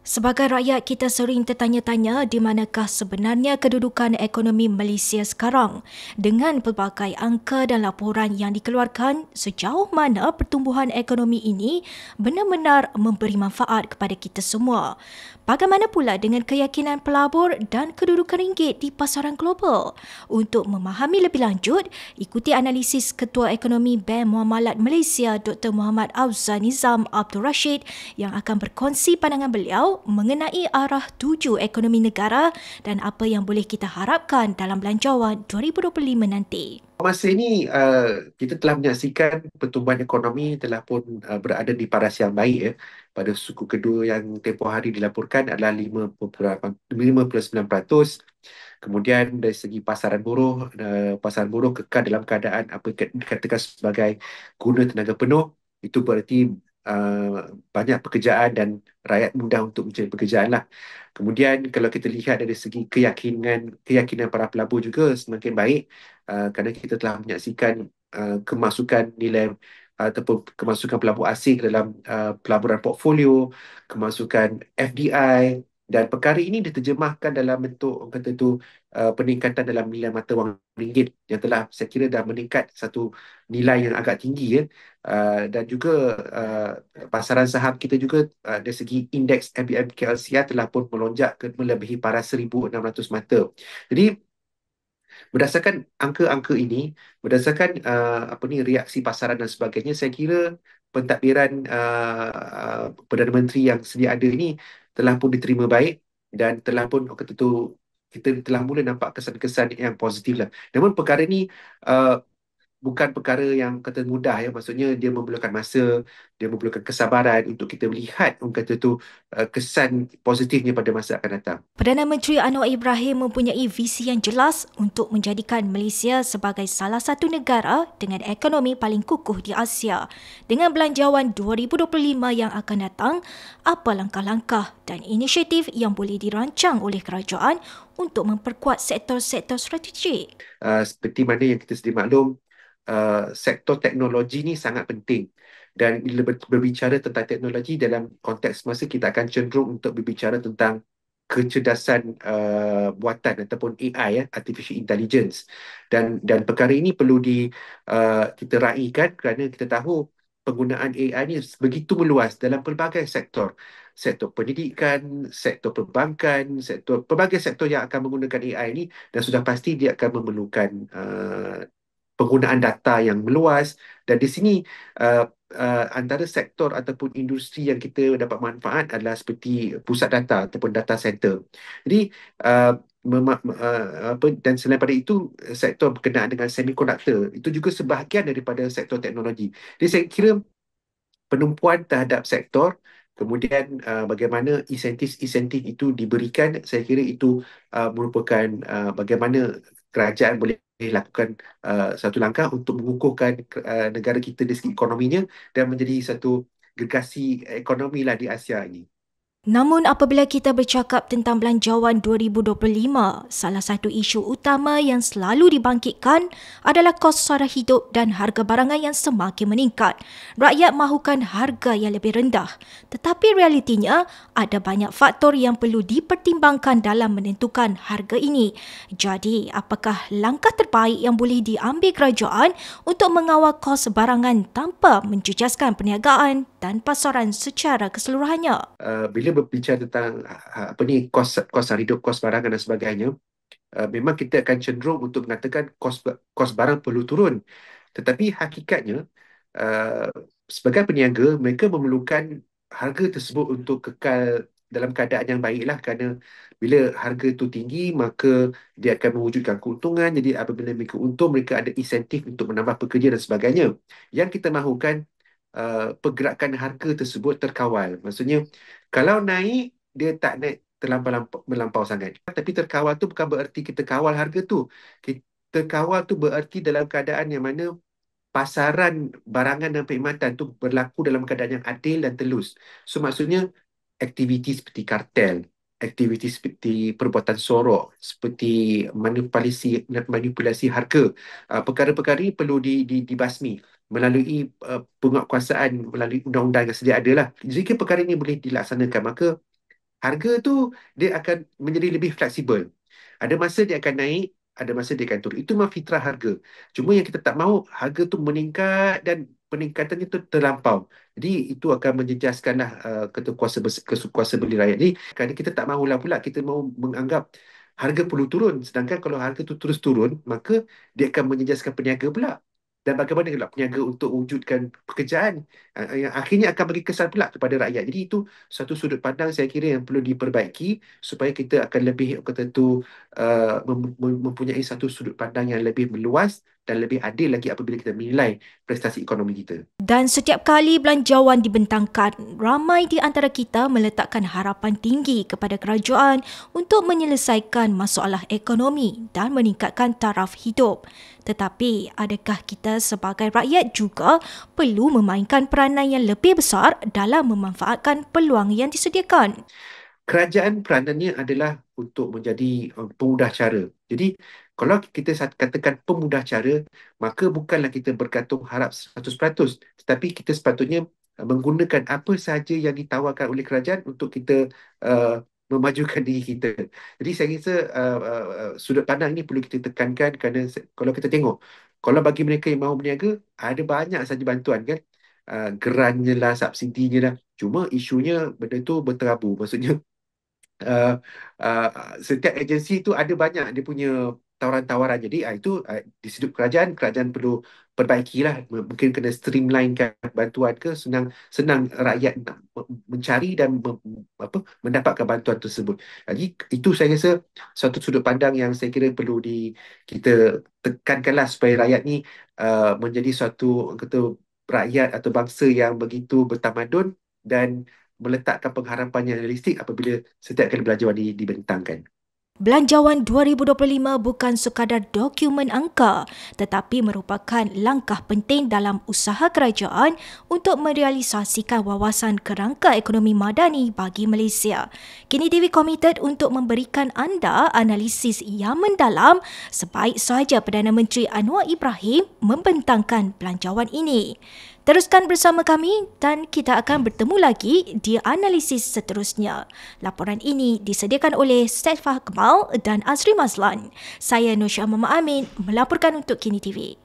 Sebagai rakyat, kita sering tertanya-tanya di manakah sebenarnya kedudukan ekonomi Malaysia sekarang. Dengan pelbagai angka dan laporan yang dikeluarkan, sejauh mana pertumbuhan ekonomi ini benar-benar memberi manfaat kepada kita semua. Bagaimana pula dengan keyakinan pelabur dan kedudukan ringgit di pasaran global? Untuk memahami lebih lanjut, ikuti analisis Ketua Ekonomi Bank Muamalat Malaysia Dr. Muhammad Afzal Nizam Abdul Rashid yang akan berkongsi pandangan beliau mengenai arah tuju ekonomi negara dan apa yang boleh kita harapkan dalam Belanjawan 2025 nanti. Masa ini kita telah menyaksikan pertumbuhan ekonomi telah pun berada di paras yang baik ya. Pada suku kedua yang tempoh hari dilaporkan adalah 5.9%. Kemudian dari segi pasaran buruh kekal dalam keadaan apa yang dikatakan sebagai guna tenaga penuh. Itu berarti banyak pekerjaan dan rakyat mudah untuk mencari pekerjaan lah. Kemudian kalau kita lihat dari segi keyakinan para pelabur juga semakin baik kerana kita telah menyaksikan kemasukan nilai ataupun kemasukan pelabur asing dalam pelaburan portfolio, kemasukan FDI, dan perkara ini diterjemahkan dalam bentuk orang kata tu peningkatan dalam nilai mata wang ringgit yang telah saya kira dah meningkat satu nilai yang agak tinggi ya. Dan juga uh, pasaran saham kita juga dari segi indeks MBM KLCR telah pun melonjak ke melebihi paras 1,600 mata. Jadi berdasarkan angka-angka ini, berdasarkan apa ni reaksi pasaran dan sebagainya, saya kira pentadbiran Perdana Menteri yang sedia ada ini telah pun diterima baik dan telah pun orang kata tu kita telah mula nampak kesan-kesan yang positif lah. Namun perkara ini uh, bukan perkara yang kata mudah ya, maksudnya dia memerlukan masa, dia memerlukan kesabaran untuk kita melihat orang kata tu kesan positifnya pada masa akan datang. Perdana Menteri Anwar Ibrahim mempunyai visi yang jelas untuk menjadikan Malaysia sebagai salah satu negara dengan ekonomi paling kukuh di Asia. Dengan Belanjawan 2025 yang akan datang, apa langkah-langkah dan inisiatif yang boleh dirancang oleh kerajaan untuk memperkuat sektor-sektor strategik? Seperti mana yang kita sedia maklum, sektor teknologi ni sangat penting. Dan bila berbicara tentang teknologi dalam konteks semasa, kita akan cenderung untuk berbicara tentang kecerdasan buatan ataupun AI ya, Artificial Intelligence. Dan perkara ini perlu kita raikan kerana kita tahu penggunaan AI ni begitu meluas dalam pelbagai sektor. Sektor pendidikan, sektor perbankan, pelbagai sektor yang akan menggunakan AI ni, dan sudah pasti dia akan memerlukan penggunaan data yang meluas, dan di sini uh, antara sektor ataupun industri yang kita dapat manfaat adalah seperti pusat data ataupun data center. Jadi dan selain pada itu, sektor berkenaan dengan semiconductor itu juga sebahagian daripada sektor teknologi. Jadi saya kira penumpuan terhadap sektor, kemudian bagaimana insentif-insentif itu diberikan, saya kira itu merupakan bagaimana kerajaan boleh lakukan satu langkah untuk mengukuhkan negara kita dari segi ekonominya dan menjadi satu gergasi ekonomi lah di Asia ini. Namun apabila kita bercakap tentang Belanjawan 2025, salah satu isu utama yang selalu dibangkitkan adalah kos sara hidup dan harga barangan yang semakin meningkat. Rakyat mahukan harga yang lebih rendah. Tetapi realitinya, ada banyak faktor yang perlu dipertimbangkan dalam menentukan harga ini. Jadi, apakah langkah terbaik yang boleh diambil kerajaan untuk mengawal kos barangan tanpa menjejaskan perniagaan dan pasaran secara keseluruhannya? Bila berbicara tentang apa ni kos sara hidup, kos barangan dan sebagainya, memang kita akan cenderung untuk mengatakan kos barang perlu turun. Tetapi hakikatnya uh, sebagai peniaga, mereka memerlukan harga tersebut untuk kekal dalam keadaan yang baiklah, kerana bila harga itu tinggi maka dia akan mewujudkan keuntungan. Jadi apabila mereka untung, mereka ada insentif untuk menambah pekerja dan sebagainya. Yang kita mahukan pergerakan harga tersebut terkawal. Maksudnya kalau naik, dia tak naik melampau sangat. Tapi terkawal tu bukan bererti kita kawal harga tu. Kita kawal tu bererti dalam keadaan yang mana pasaran barangan dan perkhidmatan tu berlaku dalam keadaan yang adil dan telus. So maksudnya aktiviti seperti kartel, aktiviti seperti perbuatan sorok, seperti manipulasi harga, perkara-perkara ini perlu dibasmi melalui penguatkuasaan melalui undang-undang yang sedia ada lah. Jika perkara ini boleh dilaksanakan, maka harga tu dia akan menjadi lebih fleksibel. Ada masa dia akan naik, ada masa dia akan turun. Itu memang fitrah harga. Cuma yang kita tak mahu, harga tu meningkat dan peningkatannya tu terlampau. Jadi itu akan menjejaskanlah kuasa beli rakyat. Jadi kerana kita tak mahulah pula, kita mahu menganggap harga perlu turun. Sedangkan kalau harga tu terus turun, maka dia akan menjejaskan peniaga pula. Dan bagaimana pula peniaga untuk wujudkan pekerjaan yang akhirnya akan bagi kesan pula kepada rakyat. Jadi itu satu sudut pandang saya kira yang perlu diperbaiki supaya kita akan lebih kata tu mempunyai satu sudut pandang yang lebih meluas dan lebih adil lagi apabila kita menilai prestasi ekonomi kita. Dan setiap kali belanjawan dibentangkan, ramai di antara kita meletakkan harapan tinggi kepada kerajaan untuk menyelesaikan masalah ekonomi dan meningkatkan taraf hidup. Tetapi, adakah kita sebagai rakyat juga perlu memainkan peranan yang lebih besar dalam memanfaatkan peluang yang disediakan? Kerajaan peranannya adalah untuk menjadi pemudah cara. Jadi, kalau kita katakan pemudah cara, maka bukanlah kita bergantung harap 100%, tetapi kita sepatutnya menggunakan apa sahaja yang ditawarkan oleh kerajaan untuk kita memajukan diri kita. Jadi, saya rasa sudut pandang ini perlu kita tekankan kerana kalau kita tengok, kalau bagi mereka yang mahu berniaga, ada banyak saja bantuan kan. Gerannya lah, subsidinya lah. Cuma isunya benda itu berterabur. Maksudnya uh, uh, setiap agensi tu ada banyak dia punya tawaran-tawaran. Jadi itu di sudut kerajaan perlu perbaikilah. Mungkin kena streamlinekan bantuan ke senang senang rakyat nak mencari dan mendapatkan bantuan tersebut. Jadi itu saya rasa satu sudut pandang yang saya kira perlu kita tekankanlah supaya rakyat ni menjadi suatu kata rakyat atau bangsa yang begitu bertamadun dan meletakkan pengharapan yang realistik apabila setiap kali belanjawan dibentangkan. Belanjawan 2025 bukan sekadar dokumen angka tetapi merupakan langkah penting dalam usaha kerajaan untuk merealisasikan wawasan kerangka ekonomi madani bagi Malaysia. Kini Dewi komited untuk memberikan anda analisis yang mendalam sebaik sahaja Perdana Menteri Anwar Ibrahim membentangkan belanjawan ini. Teruskan bersama kami dan kita akan bertemu lagi di analisis seterusnya. Laporan ini disediakan oleh Stefah Kemal dan Azri Mazlan. Saya Nusya Mama Amin melaporkan untuk Kini TV.